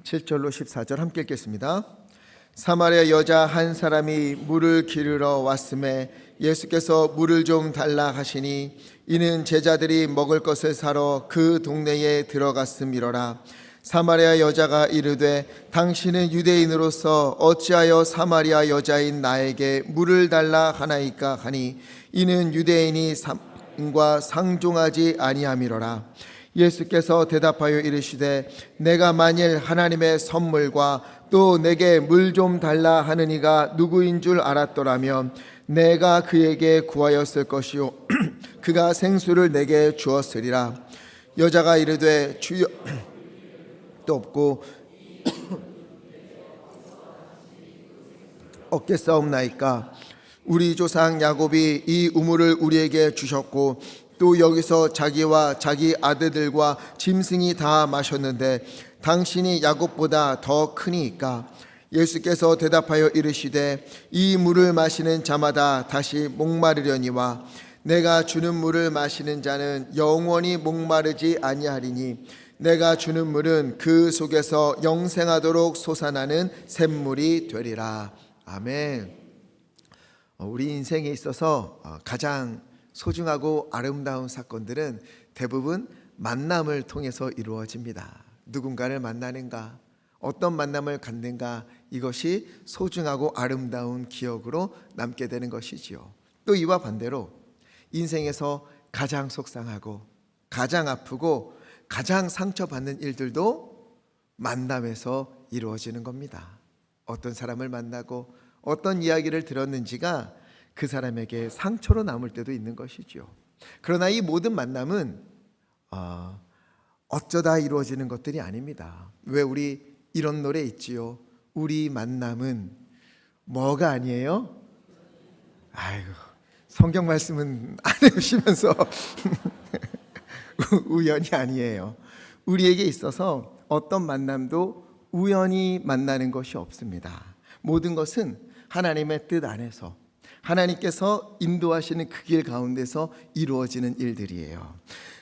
7절로 14절 함께 읽겠습니다. 사마리아 여자 한 사람이 물을 기르러 왔음에 예수께서 물을 좀 달라 하시니 이는 제자들이 먹을 것을 사러 그 동네에 들어갔음이로라. 사마리아 여자가 이르되 당신은 유대인으로서 어찌하여 사마리아 여자인 나에게 물을 달라 하나이까 하니 이는 유대인이 삼과 상종하지 아니함이로라. 예수께서 대답하여 이르시되 내가 만일 하나님의 선물과 또 내게 물 좀 달라 하는 이가 누구인 줄 알았더라면 내가 그에게 구하였을 것이요 그가 생수를 내게 주었으리라. 여자가 이르되 주여 또 없고 얻겠사옵나이까. 우리 조상 야곱이 이 우물을 우리에게 주셨고 또 여기서 자기와 자기 아들들과 짐승이 다 마셨는데 당신이 야곱보다 더 크니이까. 예수께서 대답하여 이르시되 이 물을 마시는 자마다 다시 목마르려니와 내가 주는 물을 마시는 자는 영원히 목마르지 아니하리니 내가 주는 물은 그 속에서 영생하도록 솟아나는 샘물이 되리라. 아멘. 우리 인생에 있어서 가장 소중하고 아름다운 사건들은 대부분 만남을 통해서 이루어집니다. 누군가를 만나는가, 어떤 만남을 갖는가, 이것이 소중하고 아름다운 기억으로 남게 되는 것이지요. 또 이와 반대로 인생에서 가장 속상하고 가장 아프고 가장 상처받는 일들도 만남에서 이루어지는 겁니다. 어떤 사람을 만나고 어떤 이야기를 들었는지가 그 사람에게 상처로 남을 때도 있는 것이죠. 그러나 이 모든 만남은 어쩌다 이루어지는 것들이 아닙니다. 왜 우리 이런 노래 있지요? 우리 만남은 뭐가 아니에요? 아이고, 성경 말씀은 안 해주시면서 우연이 아니에요. 우리에게 있어서 어떤 만남도 우연히 만나는 것이 없습니다. 모든 것은 하나님의 뜻 안에서 하나님께서 인도하시는 그 길 가운데서 이루어지는 일들이에요.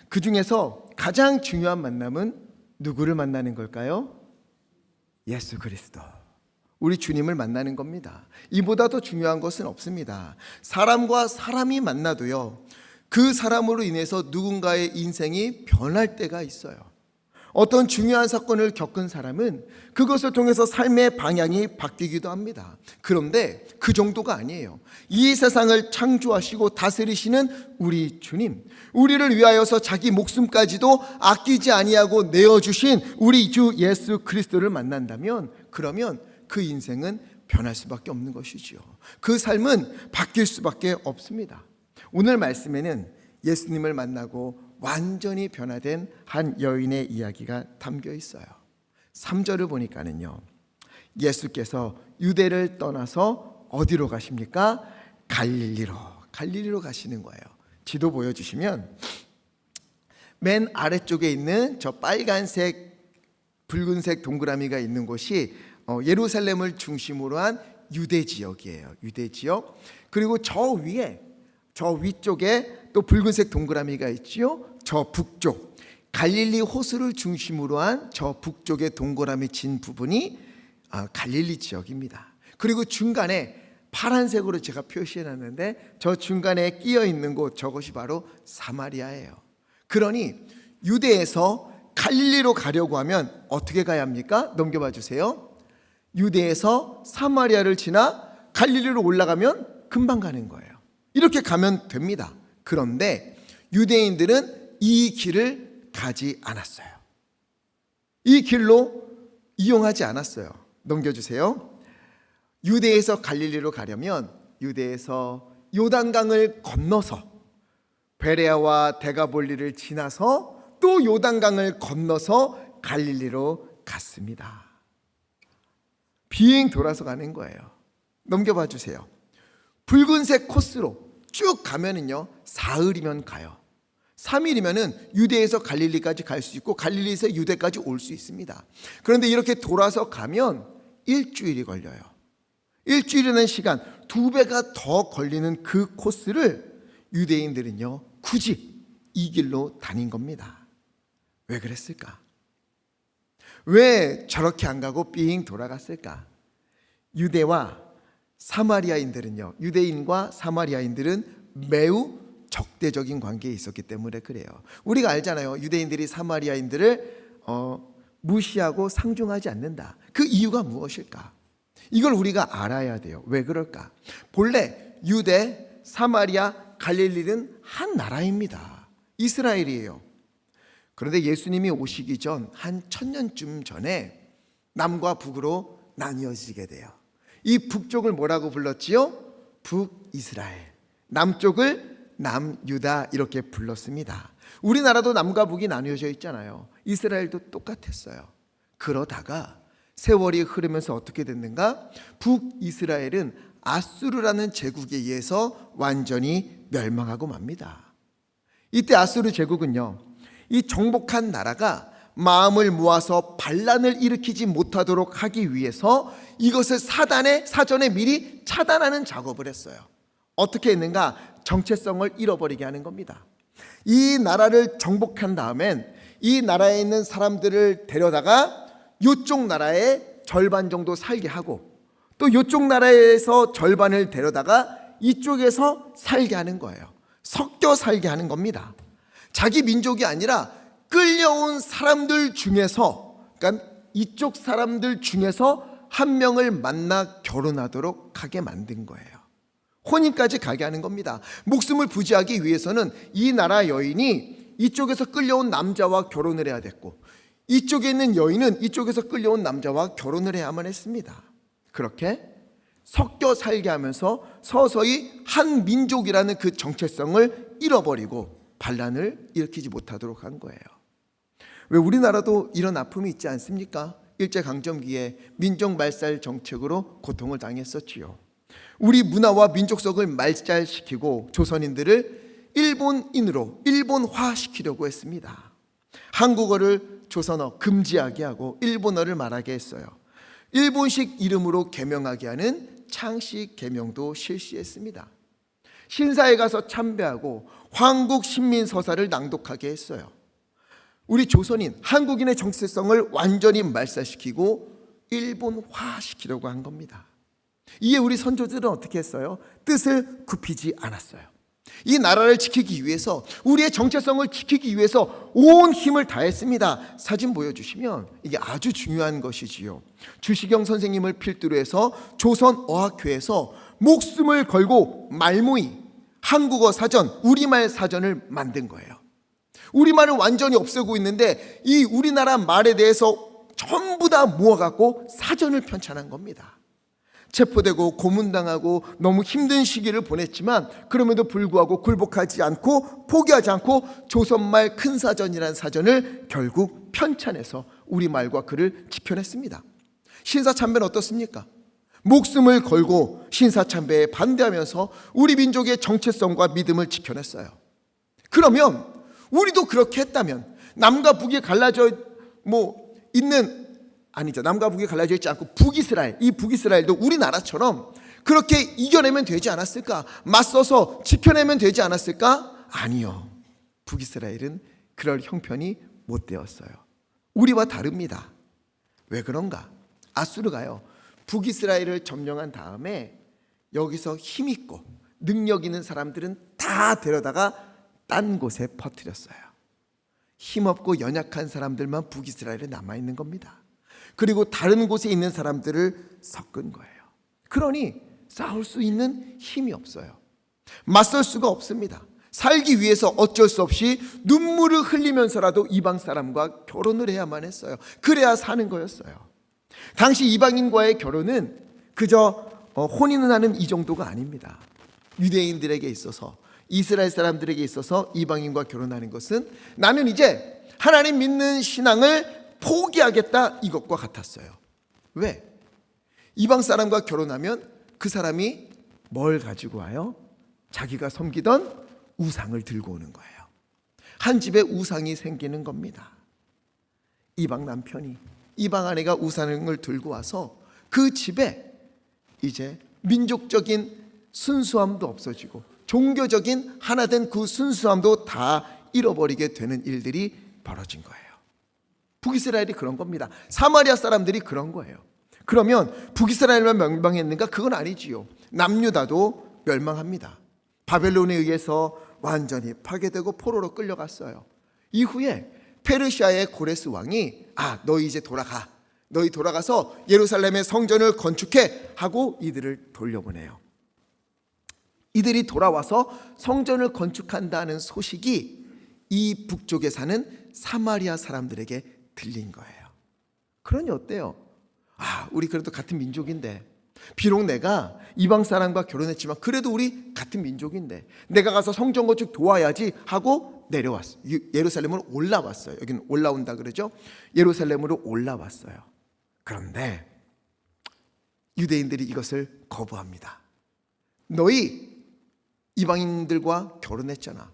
그 중에서 가장 중요한 만남은 누구를 만나는 걸까요? 예수 그리스도, 우리 주님을 만나는 겁니다. 이보다 더 중요한 것은 없습니다. 사람과 사람이 만나도요, 그 사람으로 인해서 누군가의 인생이 변할 때가 있어요. 어떤 중요한 사건을 겪은 사람은 그것을 통해서 삶의 방향이 바뀌기도 합니다. 그런데 그 정도가 아니에요. 이 세상을 창조하시고 다스리시는 우리 주님, 우리를 위하여서 자기 목숨까지도 아끼지 아니하고 내어주신 우리 주 예수 그리스도를 만난다면, 그러면 그 인생은 변할 수밖에 없는 것이지요. 그 삶은 바뀔 수밖에 없습니다. 오늘 말씀에는 예수님을 만나고 완전히 변화된 한 여인의 이야기가 담겨 있어요. 3절을 보니까는요, 예수께서 유대를 떠나서 어디로 가십니까? 갈릴리로 가시는 거예요. 지도 보여주시면 맨 아래쪽에 있는 저 빨간색, 붉은색 동그라미가 있는 곳이 예루살렘을 중심으로 한 유대 지역이에요. 유대 지역. 그리고 저 위에, 저 위쪽에 또 붉은색 동그라미가 있지요. 저 북쪽, 갈릴리 호수를 중심으로 한 저 북쪽에 동그라미 친 부분이 갈릴리 지역입니다. 그리고 중간에 파란색으로 제가 표시해 놨는데 저 중간에 끼어 있는 곳, 저것이 바로 사마리아예요. 그러니 유대에서 갈릴리로 가려고 하면 어떻게 가야 합니까? 넘겨봐 주세요. 유대에서 사마리아를 지나 갈릴리로 올라가면 금방 가는 거예요. 이렇게 가면 됩니다. 그런데 유대인들은 이 길을 가지 않았어요. 이 길로 이용하지 않았어요. 넘겨주세요. 유대에서 갈릴리로 가려면 유대에서 요단강을 건너서 베레아와 데가볼리를 지나서 또 요단강을 건너서 갈릴리로 갔습니다. 비행 돌아서 가는 거예요. 넘겨봐 주세요. 붉은색 코스로 쭉 가면은요, 사흘이면 가요. 3일이면은 유대에서 갈릴리까지 갈 수 있고 갈릴리에서 유대까지 올 수 있습니다. 그런데 이렇게 돌아서 가면 일주일이 걸려요. 일주일이라는 시간, 2배가 더 걸리는 그 코스를 유대인들은요, 굳이 이 길로 다닌 겁니다. 왜 그랬을까? 왜 저렇게 안 가고 삥 돌아갔을까? 유대와 사마리아인들은요, 유대인과 사마리아인들은 매우 적대적인 관계에 있었기 때문에 그래요. 우리가 알잖아요. 유대인들이 사마리아인들을 무시하고 상종하지 않는다. 그 이유가 무엇일까? 이걸 우리가 알아야 돼요. 왜 그럴까? 본래 유대, 사마리아, 갈릴리는 한 나라입니다. 이스라엘이에요. 그런데 예수님이 오시기 전 한 1000년쯤 전에 남과 북으로 나뉘어지게 돼요. 이 북쪽을 뭐라고 불렀지요? 북이스라엘. 남쪽을 남유다 이렇게 불렀습니다. 우리나라도 남과 북이 나뉘어져 있잖아요. 이스라엘도 똑같았어요. 그러다가 세월이 흐르면서 어떻게 됐는가? 북이스라엘은 아수르라는 제국에 의해서 완전히 멸망하고 맙니다. 이때 아수르 제국은요, 이 정복한 나라가 마음을 모아서 반란을 일으키지 못하도록 하기 위해서 이것을 사전에 미리 차단하는 작업을 했어요. 어떻게 했는가? 정체성을 잃어버리게 하는 겁니다. 이 나라를 정복한 다음엔 이 나라에 있는 사람들을 데려다가 이쪽 나라의 절반 정도 살게 하고, 또 이쪽 나라에서 절반을 데려다가 이쪽에서 살게 하는 거예요. 섞여 살게 하는 겁니다. 자기 민족이 아니라 끌려온 사람들 중에서, 그러니까 이쪽 사람들 중에서 한 명을 만나 결혼하도록 하게 만든 거예요. 혼인까지 가게 하는 겁니다. 목숨을 부지하기 위해서는 이 나라 여인이 이쪽에서 끌려온 남자와 결혼을 해야 됐고, 이쪽에 있는 여인은 이쪽에서 끌려온 남자와 결혼을 해야만 했습니다. 그렇게 섞여 살게 하면서 서서히 한 민족이라는 그 정체성을 잃어버리고 반란을 일으키지 못하도록 한 거예요. 왜 우리나라도 이런 아픔이 있지 않습니까? 일제강점기에 민족 말살 정책으로 고통을 당했었지요. 우리 문화와 민족성을 말살시키고 조선인들을 일본인으로 일본화시키려고 했습니다. 한국어를 조선어 금지하게 하고 일본어를 말하게 했어요. 일본식 이름으로 개명하게 하는 창씨 개명도 실시했습니다. 신사에 가서 참배하고 황국 신민서사를 낭독하게 했어요. 우리 조선인, 한국인의 정체성을 완전히 말살시키고 일본화시키려고 한 겁니다. 이에 우리 선조들은 어떻게 했어요? 뜻을 굽히지 않았어요. 이 나라를 지키기 위해서, 우리의 정체성을 지키기 위해서 온 힘을 다했습니다. 사진 보여주시면 이게 아주 중요한 것이지요. 주시경 선생님을 필두로 해서 조선어학회에서 목숨을 걸고 말모이 한국어 사전, 우리말 사전을 만든 거예요. 우리말을 완전히 없애고 있는데 이 우리나라 말에 대해서 전부 다 모아갖고 사전을 편찬한 겁니다. 체포되고 고문당하고 너무 힘든 시기를 보냈지만 그럼에도 불구하고 굴복하지 않고 포기하지 않고 조선말 큰사전이라는 사전을 결국 편찬해서 우리말과 글을 지켜냈습니다. 신사참배는 어떻습니까? 목숨을 걸고 신사참배에 반대하면서 우리 민족의 정체성과 믿음을 지켜냈어요. 그러면 우리도 그렇게 했다면 남과 북이 갈라져 남과 북이 갈라져 있지 않고 북이스라엘, 이 북이스라엘도 우리나라처럼 그렇게 이겨내면 되지 않았을까? 맞서서 지켜내면 되지 않았을까? 아니요. 북이스라엘은 그럴 형편이 못 되었어요. 우리와 다릅니다. 왜 그런가? 아수르가요, 북이스라엘을 점령한 다음에 여기서 힘있고 능력 있는 사람들은 다 데려다가 딴 곳에 퍼뜨렸어요. 힘없고 연약한 사람들만 북이스라엘에 남아있는 겁니다. 그리고 다른 곳에 있는 사람들을 섞은 거예요. 그러니 싸울 수 있는 힘이 없어요. 맞설 수가 없습니다. 살기 위해서 어쩔 수 없이 눈물을 흘리면서라도 이방 사람과 결혼을 해야만 했어요. 그래야 사는 거였어요. 당시 이방인과의 결혼은 그저 혼인을 하는 이 정도가 아닙니다. 유대인들에게 있어서, 이스라엘 사람들에게 있어서 이방인과 결혼하는 것은 나는 이제 하나님 믿는 신앙을 포기하겠다, 이것과 같았어요. 왜? 이방 사람과 결혼하면 그 사람이 뭘 가지고 와요? 자기가 섬기던 우상을 들고 오는 거예요. 한 집에 우상이 생기는 겁니다. 이방 남편이, 이방 아내가 우상을 들고 와서 그 집에 이제 민족적인 순수함도 없어지고 종교적인 하나된 그 순수함도 다 잃어버리게 되는 일들이 벌어진 거예요. 북이스라엘이 그런 겁니다. 사마리아 사람들이 그런 거예요. 그러면 북이스라엘만 멸망했는가? 그건 아니지요. 남유다도 멸망합니다. 바벨론에 의해서 완전히 파괴되고 포로로 끌려갔어요. 이후에 페르시아의 고레스 왕이 너희 이제 돌아가. 너희 돌아가서 예루살렘의 성전을 건축해 하고 이들을 돌려보내요. 이들이 돌아와서 성전을 건축한다는 소식이 이 북쪽에 사는 사마리아 사람들에게 들린 거예요. 그러니 어때요? 우리 그래도 같은 민족인데, 비록 내가 이방 사람과 결혼했지만 그래도 우리 같은 민족인데 내가 가서 성전 건축 도와야지 하고 내려왔어요. 예루살렘으로 올라왔어요. 여기는 올라온다 그러죠. 예루살렘으로 올라왔어요. 그런데 유대인들이 이것을 거부합니다. 너희 이방인들과 결혼했잖아.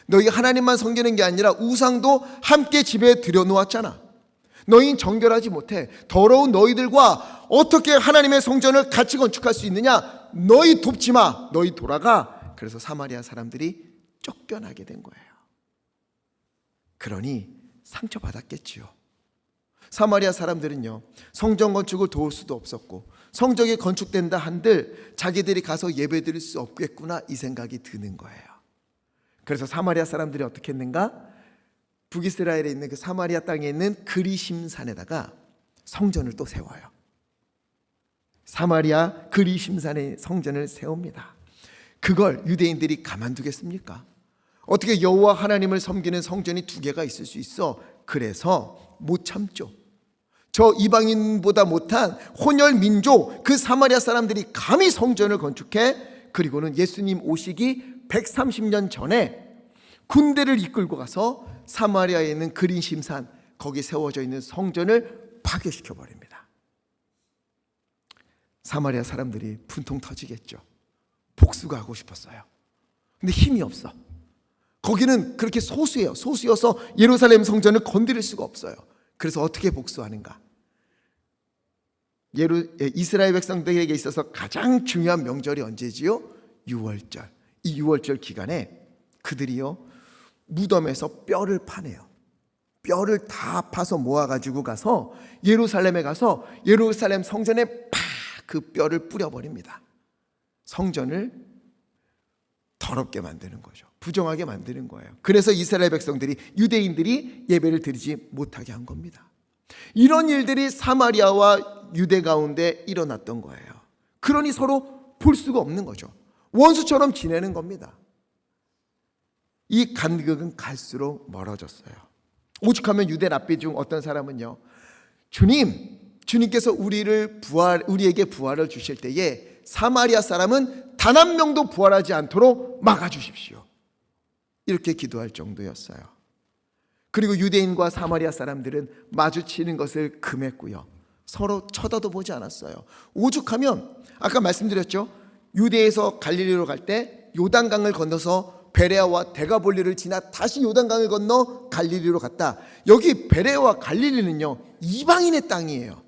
너희가 하나님만 섬기는 게 아니라 우상도 함께 집에 들여놓았잖아. 너희는 정결하지 못해. 더러운 너희들과 어떻게 하나님의 성전을 같이 건축할 수 있느냐? 너희 돕지 마. 너희 돌아가. 그래서 사마리아 사람들이 쫓겨나게 된 거예요. 그러니 상처받았겠지요. 사마리아 사람들은요, 성전 건축을 도울 수도 없었고 성전이 건축된다 한들 자기들이 가서 예배드릴 수 없겠구나, 이 생각이 드는 거예요. 그래서 사마리아 사람들이 어떻게 했는가? 북이스라엘에 있는 그 사마리아 땅에 있는 그리심산에다가 성전을 또 세워요. 사마리아 그리심산에 성전을 세웁니다. 그걸 유대인들이 가만두겠습니까? 어떻게 여호와 하나님을 섬기는 성전이 두 개가 있을 수 있어? 그래서 못 참죠. 저 이방인보다 못한 혼혈 민족 그 사마리아 사람들이 감히 성전을 건축해, 그리고는 예수님 오시기 130년 전에 군대를 이끌고 가서 사마리아에 있는 그리심산, 거기 세워져 있는 성전을 파괴시켜 버립니다. 사마리아 사람들이 분통 터지겠죠. 복수가 하고 싶었어요. 근데 힘이 없어. 거기는 그렇게 소수예요. 소수여서 예루살렘 성전을 건드릴 수가 없어요. 그래서 어떻게 복수하는가? 이스라엘 백성들에게 있어서 가장 중요한 명절이 언제지요? 유월절. 이 유월절 기간에 그들이요, 무덤에서 뼈를 파내요. 뼈를 다 파서 모아가지고 가서 예루살렘에 가서 예루살렘 성전에 팍 그 뼈를 뿌려버립니다. 성전을 더럽게 만드는 거죠. 부정하게 만드는 거예요. 그래서 이스라엘 백성들이, 유대인들이 예배를 드리지 못하게 한 겁니다. 이런 일들이 사마리아와 유대 가운데 일어났던 거예요. 그러니 서로 볼 수가 없는 거죠. 원수처럼 지내는 겁니다. 이 간극은 갈수록 멀어졌어요. 오죽하면 유대 랍비 중 어떤 사람은요, 주님께서 우리에게 부활을 주실 때에 사마리아 사람은 단 한 명도 부활하지 않도록 막아주십시오, 이렇게 기도할 정도였어요. 그리고 유대인과 사마리아 사람들은 마주치는 것을 금했고요, 서로 쳐다도 보지 않았어요. 오죽하면 아까 말씀드렸죠, 유대에서 갈릴리로 갈 때 요단강을 건너서 베레아와 데가볼리를 지나 다시 요단강을 건너 갈릴리로 갔다. 여기 베레아와 갈릴리는요, 이방인의 땅이에요.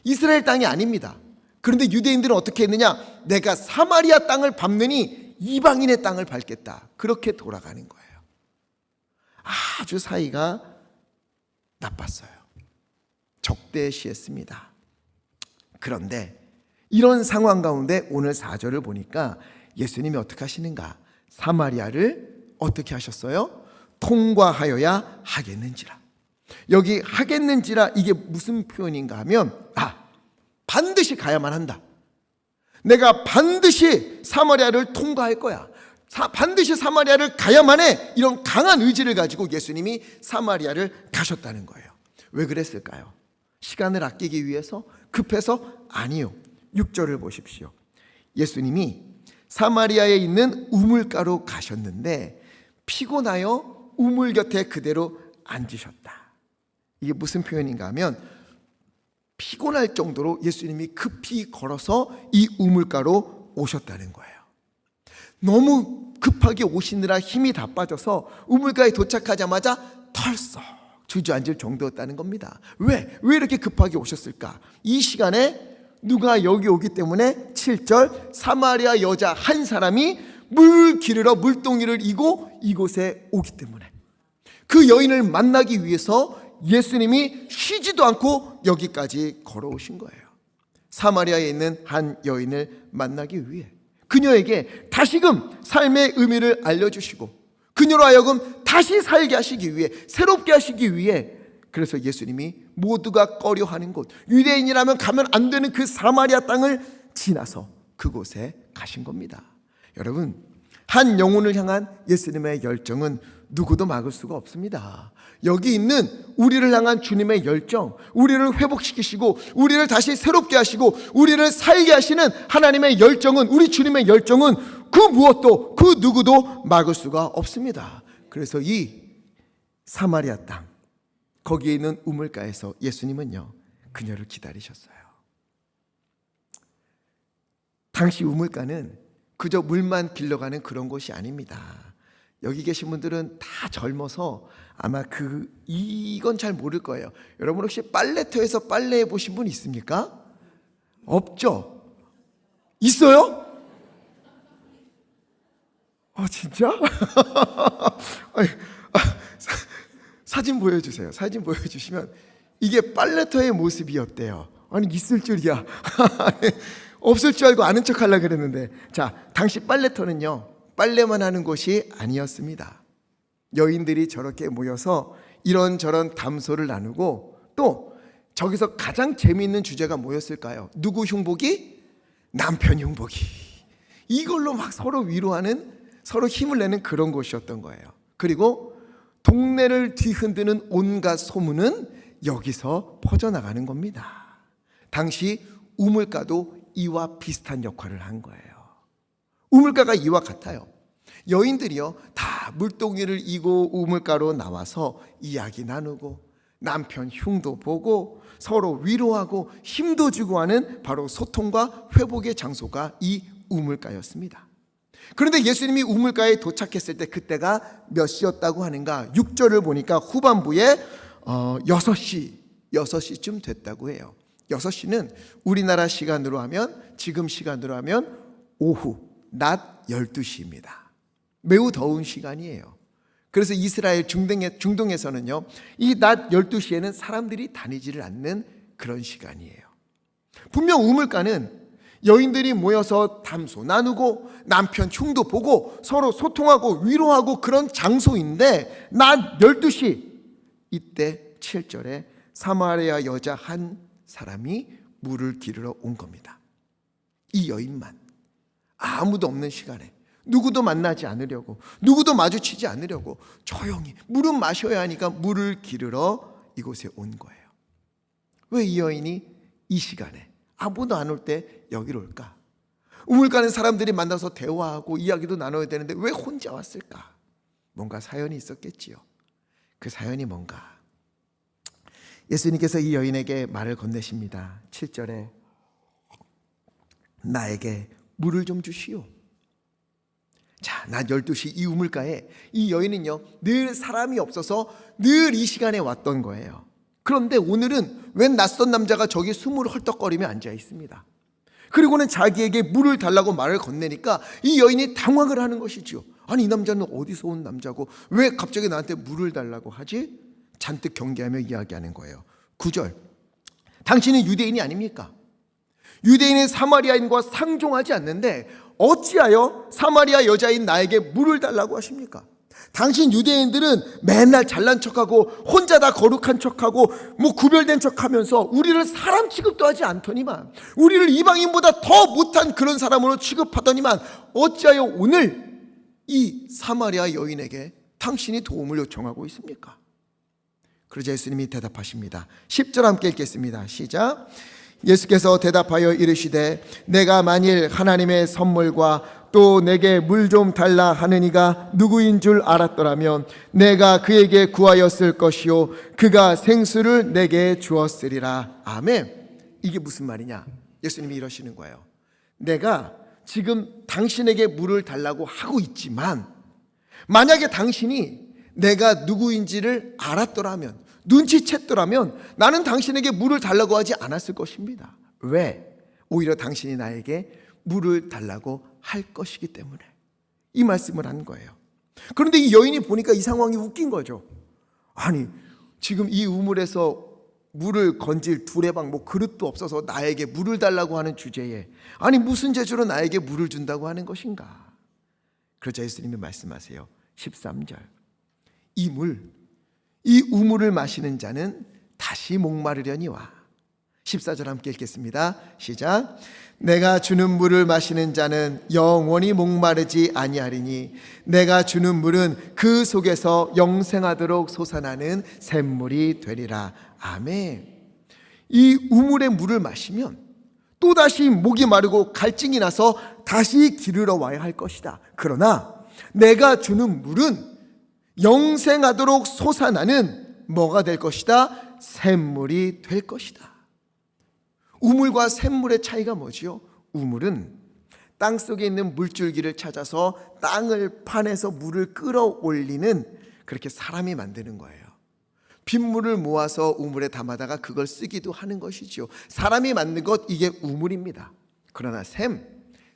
이스라엘 땅이 아닙니다. 그런데 유대인들은 어떻게 했느냐? 내가 사마리아 땅을 밟느니 이방인의 땅을 밟겠다. 그렇게 돌아가는 거예요. 아주 사이가 나빴어요. 적대시했습니다. 그런데 이런 상황 가운데 오늘 4절을 보니까 예수님이 어떻게 하시는가? 사마리아를 어떻게 하셨어요? 통과하여야 하겠는지라. 여기 하겠는지라, 이게 무슨 표현인가 하면 반드시 가야만 한다. 내가 반드시 사마리아를 통과할 거야. 반드시 사마리아를 가야만 해. 이런 강한 의지를 가지고 예수님이 사마리아를 가셨다는 거예요. 왜 그랬을까요? 시간을 아끼기 위해서? 급해서? 아니요. 6절을 보십시오. 예수님이 사마리아에 있는 우물가로 가셨는데 피곤하여 우물 곁에 그대로 앉으셨다. 이게 무슨 표현인가 하면, 피곤할 정도로 예수님이 급히 걸어서 이 우물가로 오셨다는 거예요. 너무 급하게 오시느라 힘이 다 빠져서 우물가에 도착하자마자 털썩 주저앉을 정도였다는 겁니다. 왜 이렇게 급하게 오셨을까? 이 시간에 누가 여기 오기 때문에 7절, 사마리아 여자 한 사람이 물 기르러 물동이를 이고 이곳에 오기 때문에, 그 여인을 만나기 위해서 예수님이 쉬지도 않고 여기까지 걸어오신 거예요. 사마리아에 있는 한 여인을 만나기 위해 그녀에게 다시금 삶의 의미를 알려주시고 그녀로 하여금 다시 살게 하시기 위해, 새롭게 하시기 위해, 그래서 예수님이 모두가 꺼려하는 곳, 유대인이라면 가면 안 되는 그 사마리아 땅을 지나서 그곳에 가신 겁니다. 여러분, 한 영혼을 향한 예수님의 열정은 누구도 막을 수가 없습니다. 여기 있는 우리를 향한 주님의 열정, 우리를 회복시키시고 우리를 다시 새롭게 하시고 우리를 살게 하시는 하나님의 열정은, 우리 주님의 열정은 그 무엇도, 그 누구도 막을 수가 없습니다. 그래서 이 사마리아 땅, 거기에 있는 우물가에서 예수님은요, 그녀를 기다리셨어요. 당시 우물가는 그저 물만 길러가는 그런 곳이 아닙니다. 여기 계신 분들은 다 젊어서 아마 이건 잘 모를 거예요. 여러분 혹시 빨래터에서 빨래해 보신 분 있습니까? 없죠? 있어요? 진짜? 사진 보여주세요. 사진 보여주시면 이게 빨래터의 모습이었대요. 아니 있을 줄이야. 없을 줄 알고 아는 척 하려고 그랬는데, 자, 당시 빨래터는요, 빨래만 하는 곳이 아니었습니다. 여인들이 저렇게 모여서 이런저런 담소를 나누고, 또 저기서 가장 재미있는 주제가 뭐였을까요? 누구 흉보기? 남편 흉보기. 이걸로 막 서로 위로하는, 서로 힘을 내는 그런 곳이었던 거예요. 그리고 동네를 뒤흔드는 온갖 소문은 여기서 퍼져나가는 겁니다. 당시 우물가도 이와 비슷한 역할을 한 거예요. 우물가가 이와 같아요. 여인들이요, 다 물동이를 이고 우물가로 나와서 이야기 나누고 남편 흉도 보고 서로 위로하고 힘도 주고 하는 바로 소통과 회복의 장소가 이 우물가였습니다. 그런데 예수님이 우물가에 도착했을 때 그때가 몇 시였다고 하는가? 6절을 보니까 후반부에 6시쯤 됐다고 해요. 6시는 우리나라 시간으로 하면, 지금 시간으로 하면 오후 낮 12시입니다. 매우 더운 시간이에요. 그래서 이스라엘 중동에서는요, 이 낮 12시에는 사람들이 다니지를 않는 그런 시간이에요. 분명 우물가는 여인들이 모여서 담소 나누고 남편 흉도 보고 서로 소통하고 위로하고 그런 장소인데, 낮 12시, 이때 7절에 사마리아 여자 한 사람이 물을 기르러 온 겁니다. 이 여인만, 아무도 없는 시간에, 누구도 만나지 않으려고, 누구도 마주치지 않으려고 조용히 물은 마셔야 하니까 물을 기르러 이곳에 온 거예요. 왜 이 여인이 이 시간에, 아무도 안 올 때 여기로 올까? 우물 가는 사람들이 만나서 대화하고 이야기도 나눠야 되는데 왜 혼자 왔을까? 뭔가 사연이 있었겠지요. 그 사연이 뭔가? 예수님께서 이 여인에게 말을 건네십니다. 7절에 나에게 물을 좀 주시오. 자, 낮 12시 이 우물가에 이 여인은요, 늘 사람이 없어서 늘 이 시간에 왔던 거예요. 그런데 오늘은 웬 낯선 남자가 저기 숨을 헐떡거리며 앉아 있습니다. 그리고는 자기에게 물을 달라고 말을 건네니까 이 여인이 당황을 하는 것이죠. 아니, 이 남자는 어디서 온 남자고 왜 갑자기 나한테 물을 달라고 하지? 잔뜩 경계하며 이야기하는 거예요. 9절, 당신은 유대인이 아닙니까? 유대인은 사마리아인과 상종하지 않는데 어찌하여 사마리아 여자인 나에게 물을 달라고 하십니까? 당신 유대인들은 맨날 잘난 척하고 혼자 다 거룩한 척하고 뭐 구별된 척하면서 우리를 사람 취급도 하지 않더니만, 우리를 이방인보다 더 못한 그런 사람으로 취급하더니만 어찌하여 오늘 이 사마리아 여인에게 당신이 도움을 요청하고 있습니까? 그러자 예수님이 대답하십니다. 10절 함께 읽겠습니다. 시작. 예수께서 대답하여 이르시되 내가 만일 하나님의 선물과 또 내게 물 좀 달라 하는 이가 누구인 줄 알았더라면 내가 그에게 구하였을 것이요 그가 생수를 내게 주었으리라. 아멘. 이게 무슨 말이냐? 예수님이 이러시는 거예요. 내가 지금 당신에게 물을 달라고 하고 있지만 만약에 당신이 내가 누구인지를 알았더라면, 눈치챘더라면 나는 당신에게 물을 달라고 하지 않았을 것입니다. 왜? 오히려 당신이 나에게 물을 달라고 할 것이기 때문에 이 말씀을 한 거예요. 그런데 이 여인이 보니까 이 상황이 웃긴 거죠. 아니, 지금 이 우물에서 물을 건질 두레방 그릇도 없어서 나에게 물을 달라고 하는 주제에 아니 무슨 재주로 나에게 물을 준다고 하는 것인가? 그러자 예수님이 말씀하세요. 13절. 이 우물을 마시는 자는 다시 목마르려니와. 14절 함께 읽겠습니다. 시작. 내가 주는 물을 마시는 자는 영원히 목마르지 아니하리니 내가 주는 물은 그 속에서 영생하도록 솟아나는 샘물이 되리라. 아멘. 이 우물의 물을 마시면 또다시 목이 마르고 갈증이 나서 다시 기르러 와야 할 것이다. 그러나 내가 주는 물은 영생하도록 솟아나는 뭐가 될 것이다? 샘물이 될 것이다. 우물과 샘물의 차이가 뭐지요? 우물은 땅 속에 있는 물줄기를 찾아서 땅을 파내서 물을 끌어올리는 그렇게 사람이 만드는 거예요. 빗물을 모아서 우물에 담아다가 그걸 쓰기도 하는 것이죠. 사람이 만든 것, 이게 우물입니다. 그러나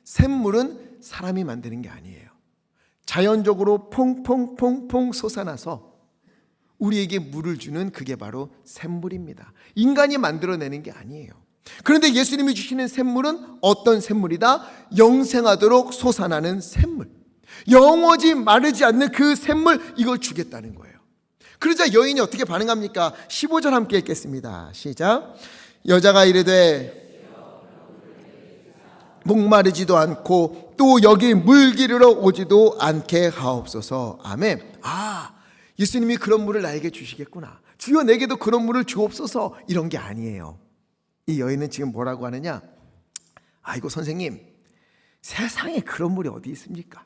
샘물은 사람이 만드는 게 아니에요. 자연적으로 퐁퐁퐁퐁 솟아나서 우리에게 물을 주는 그게 바로 샘물입니다. 인간이 만들어내는 게 아니에요. 그런데 예수님이 주시는 샘물은 어떤 샘물이다? 영생하도록 솟아나는 샘물, 영원히 마르지 않는 그 샘물, 이걸 주겠다는 거예요. 그러자 여인이 어떻게 반응합니까? 15절 함께 읽겠습니다. 시작. 여자가 이르되 목마르지도 않고 또 여기 물 기르러 오지도 않게 하옵소서. 아멘. 예수님이 그런 물을 나에게 주시겠구나. 주여 내게도 그런 물을 주옵소서. 이런 게 아니에요. 이 여인은 지금 뭐라고 하느냐? 아이고 선생님, 세상에 그런 물이 어디 있습니까?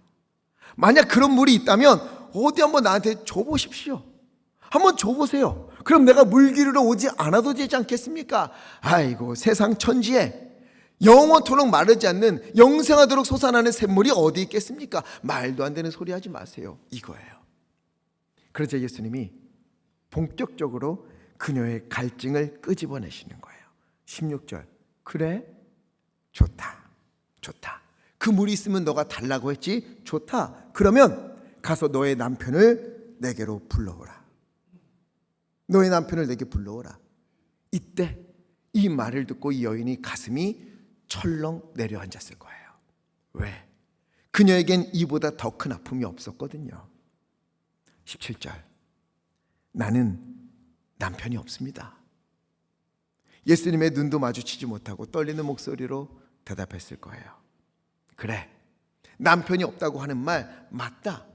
만약 그런 물이 있다면 어디 한번 나한테 줘보십시오. 한번 줘보세요. 그럼 내가 물 기르러 오지 않아도 되지 않겠습니까? 아이고, 세상 천지에 영원토록 마르지 않는 영생하도록 솟아나는 샘물이 어디 있겠습니까? 말도 안 되는 소리 하지 마세요. 이거예요. 그러자 예수님이 본격적으로 그녀의 갈증을 끄집어내시는 거예요. 16절. 그래? 좋다. 그 물이 있으면 너가 달라고 했지? 좋다. 그러면 가서 너의 남편을 내게로 불러오라. 너의 남편을 내게 불러오라. 이때 이 말을 듣고 이 여인이 가슴이 철렁 내려앉았을 거예요. 왜? 그녀에겐 이보다 더 큰 아픔이 없었거든요. 17절. 나는 남편이 없습니다. 예수님의 눈도 마주치지 못하고 떨리는 목소리로 대답했을 거예요. 그래, 남편이 없다고 하는 말 맞다.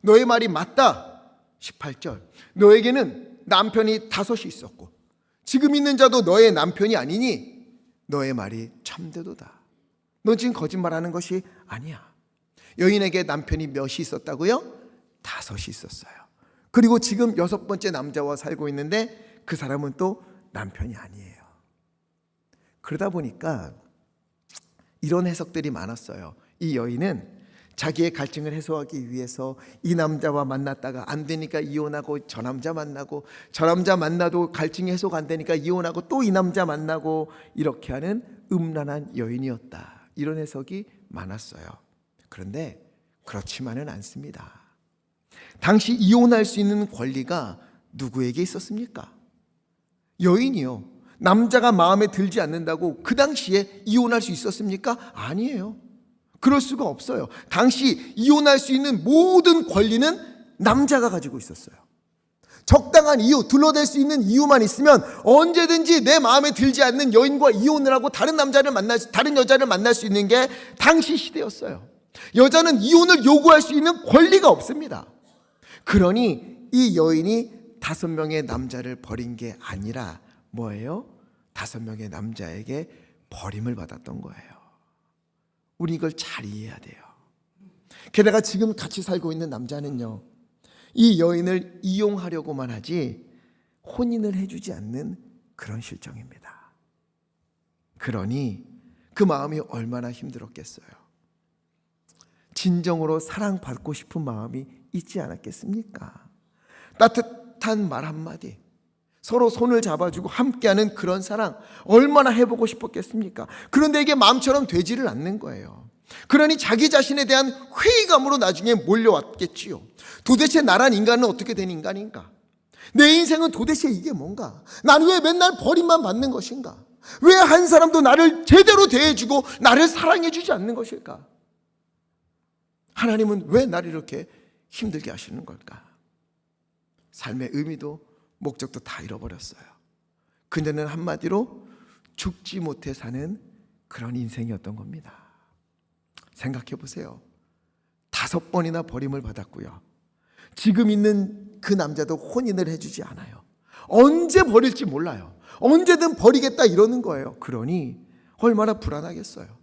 너의 말이 맞다. 18절. 너에게는 남편이 5이 있었고 지금 있는 자도 너의 남편이 아니니 너의 말이 참되도다. 넌 지금 거짓말하는 것이 아니야. 여인에게 남편이 몇이 있었다고요? 5이 있었어요. 그리고 지금 6번째 남자와 살고 있는데 그 사람은 또 남편이 아니에요. 그러다 보니까 이런 해석들이 많았어요. 이 여인은 자기의 갈증을 해소하기 위해서 이 남자와 만났다가 안 되니까 이혼하고 저 남자 만나고 저 남자 만나도 갈증이 해소가 안 되니까 이혼하고 또 이 남자 만나고 이렇게 하는 음란한 여인이었다. 이런 해석이 많았어요. 그런데 그렇지만은 않습니다. 당시 이혼할 수 있는 권리가 누구에게 있었습니까? 여인이요. 남자가 마음에 들지 않는다고 그 당시에 이혼할 수 있었습니까? 아니에요. 그럴 수가 없어요. 당시 이혼할 수 있는 모든 권리는 남자가 가지고 있었어요. 적당한 이유, 둘러댈 수 있는 이유만 있으면 언제든지 내 마음에 들지 않는 여인과 이혼을 하고 다른 여자를 만날 수 있는 게 당시 시대였어요. 여자는 이혼을 요구할 수 있는 권리가 없습니다. 그러니 이 여인이 5명의 남자를 버린 게 아니라 뭐예요? 5명의 남자에게 버림을 받았던 거예요. 우리 이걸 잘 이해해야 돼요. 게다가 지금 같이 살고 있는 남자는요, 이 여인을 이용하려고만 하지 혼인을 해주지 않는 그런 실정입니다. 그러니 그 마음이 얼마나 힘들었겠어요. 진정으로 사랑받고 싶은 마음이 있지 않았겠습니까? 따뜻한 말 한마디, 서로 손을 잡아주고 함께하는 그런 사랑 얼마나 해보고 싶었겠습니까? 그런데 이게 마음처럼 되지를 않는 거예요. 그러니 자기 자신에 대한 회의감으로 나중에 몰려왔겠지요. 도대체 나란 인간은 어떻게 된 인간인가? 내 인생은 도대체 이게 뭔가? 나는 왜 맨날 버림만 받는 것인가? 왜 한 사람도 나를 제대로 대해주고 나를 사랑해주지 않는 것일까? 하나님은 왜 나를 이렇게 힘들게 하시는 걸까? 삶의 의미도 목적도 다 잃어버렸어요. 그녀는 한마디로 죽지 못해 사는 그런 인생이었던 겁니다. 생각해 보세요. 5번이나 버림을 받았고요. 지금 있는 그 남자도 혼인을 해주지 않아요. 언제 버릴지 몰라요. 언제든 버리겠다 이러는 거예요. 그러니 얼마나 불안하겠어요.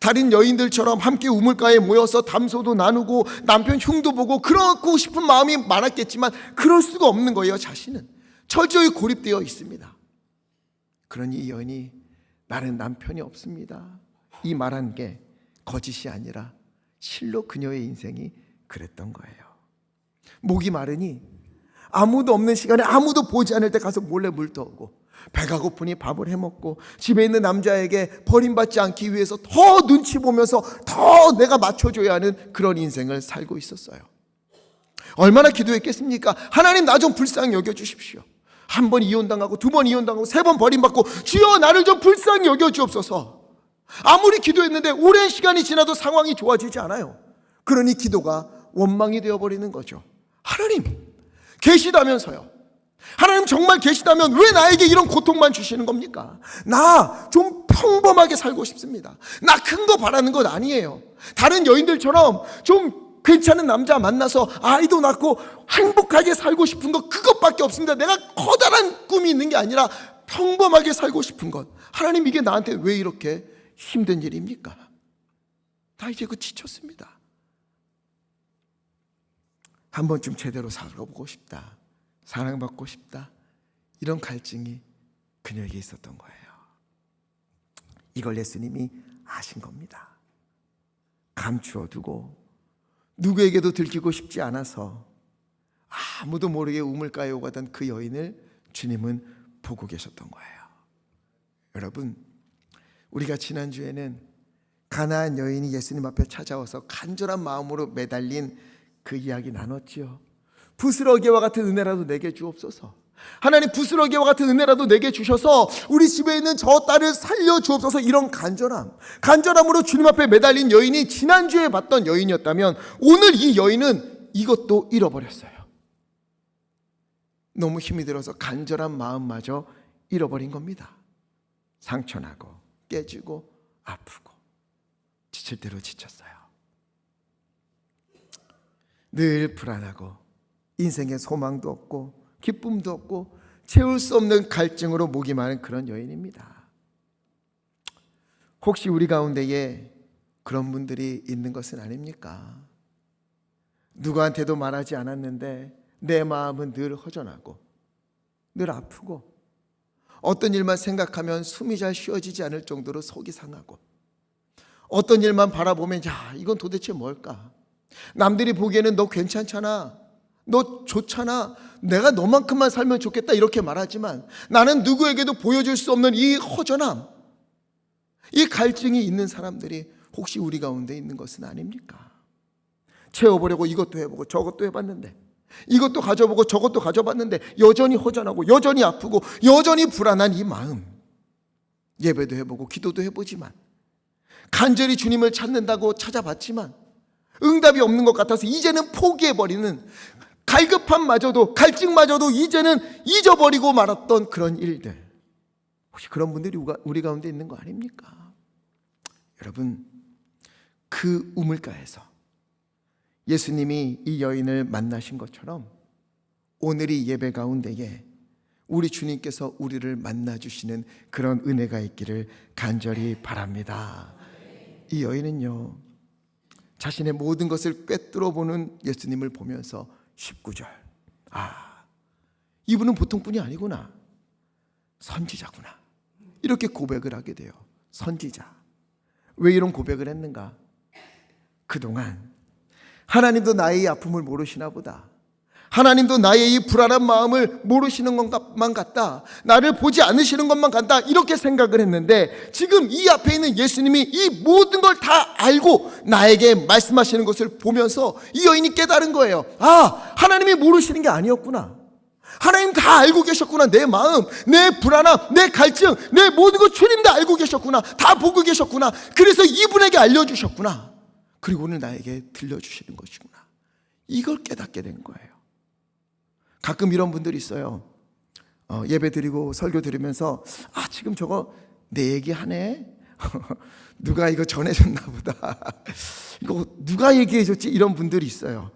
다른 여인들처럼 함께 우물가에 모여서 담소도 나누고 남편 흉도 보고 그러고 싶은 마음이 많았겠지만 그럴 수가 없는 거예요. 자신은 철저히 고립되어 있습니다. 그러니 이 여인이 나는 남편이 없습니다, 이 말한 게 거짓이 아니라 실로 그녀의 인생이 그랬던 거예요. 목이 마르니 아무도 없는 시간에 아무도 보지 않을 때 가서 몰래 물 떠오고, 배가 고프니 밥을 해먹고, 집에 있는 남자에게 버림받지 않기 위해서 더 눈치 보면서 더 내가 맞춰줘야 하는 그런 인생을 살고 있었어요. 얼마나 기도했겠습니까? 하나님 나 좀 불쌍히 여겨주십시오. 1번 이혼당하고 2번 이혼당하고 3번 버림받고 주여 나를 좀 불쌍히 여겨주옵소서. 아무리 기도했는데 오랜 시간이 지나도 상황이 좋아지지 않아요. 그러니 기도가 원망이 되어버리는 거죠. 하나님 계시다면서요. 하나님 정말 계시다면 왜 나에게 이런 고통만 주시는 겁니까? 나 좀 평범하게 살고 싶습니다. 나 큰 거 바라는 것 아니에요. 다른 여인들처럼 좀 괜찮은 남자 만나서 아이도 낳고 행복하게 살고 싶은 것, 그것밖에 없습니다. 내가 커다란 꿈이 있는 게 아니라 평범하게 살고 싶은 것. 하나님 이게 나한테 왜 이렇게 힘든 일입니까? 나 이제 지쳤습니다. 한 번쯤 제대로 살아보고 싶다, 사랑받고 싶다, 이런 갈증이 그녀에게 있었던 거예요. 이걸 예수님이 아신 겁니다. 감추어두고 누구에게도 들키고 싶지 않아서 아무도 모르게 우물가에 오가던 그 여인을 주님은 보고 계셨던 거예요. 여러분, 우리가 지난주에는 가나안 여인이 예수님 앞에 찾아와서 간절한 마음으로 매달린 그 이야기 나눴지요. 부스러기와 같은 은혜라도 내게 주옵소서. 하나님 부스러기와 같은 은혜라도 내게 주셔서 우리 집에 있는 저 딸을 살려주옵소서. 이런 간절함으로 주님 앞에 매달린 여인이 지난주에 봤던 여인이었다면 오늘 이 여인은 이것도 잃어버렸어요. 너무 힘이 들어서 간절한 마음마저 잃어버린 겁니다. 상처나고 깨지고 아프고 지칠 대로 지쳤어요. 늘 불안하고 인생에 소망도 없고 기쁨도 없고 채울 수 없는 갈증으로 목이 마른 그런 여인입니다. 혹시 우리 가운데에 그런 분들이 있는 것은 아닙니까? 누구한테도 말하지 않았는데 내 마음은 늘 허전하고 늘 아프고 어떤 일만 생각하면 숨이 잘 쉬어지지 않을 정도로 속이 상하고, 어떤 일만 바라보면 야 이건 도대체 뭘까? 남들이 보기에는 너 괜찮잖아, 너 좋잖아, 내가 너만큼만 살면 좋겠다 이렇게 말하지만 나는 누구에게도 보여줄 수 없는 이 허전함, 이 갈증이 있는 사람들이 혹시 우리 가운데 있는 것은 아닙니까? 채워보려고 이것도 해보고 저것도 해봤는데, 이것도 가져보고 저것도 가져봤는데 여전히 허전하고 여전히 아프고 여전히 불안한 이 마음. 예배도 해보고 기도도 해보지만, 간절히 주님을 찾는다고 찾아봤지만 응답이 없는 것 같아서 이제는 포기해버리는, 갈급함마저도 갈증마저도 이제는 잊어버리고 말았던 그런 일들. 혹시 그런 분들이 우리 가운데 있는 거 아닙니까? 여러분, 그 우물가에서 예수님이 이 여인을 만나신 것처럼 오늘 이 예배 가운데에 우리 주님께서 우리를 만나주시는 그런 은혜가 있기를 간절히 바랍니다. 이 여인은요, 자신의 모든 것을 꿰뚫어 보는 예수님을 보면서 19절, 이분은 보통 분이 아니구나, 선지자구나, 이렇게 고백을 하게 돼요. 선지자. 왜 이런 고백을 했는가? 그동안 하나님도 나의 이 아픔을 모르시나 보다, 하나님도 나의 이 불안한 마음을 모르시는 것만 같다, 나를 보지 않으시는 것만 같다, 이렇게 생각을 했는데 지금 이 앞에 있는 예수님이 이 모든 걸 다 알고 나에게 말씀하시는 것을 보면서 이 여인이 깨달은 거예요. 하나님이 모르시는 게 아니었구나, 하나님 다 알고 계셨구나. 내 마음, 내 불안함, 내 갈증, 내 모든 것 주님 다 알고 계셨구나. 다 보고 계셨구나. 그래서 이분에게 알려주셨구나. 그리고 오늘 나에게 들려주시는 것이구나. 이걸 깨닫게 된 거예요. 가끔 이런 분들이 있어요. 예배 드리고 설교 들으면서 지금 저거 내 얘기하네. 누가 이거 전해줬나 보다. 이거 누가 얘기해줬지? 이런 분들이 있어요.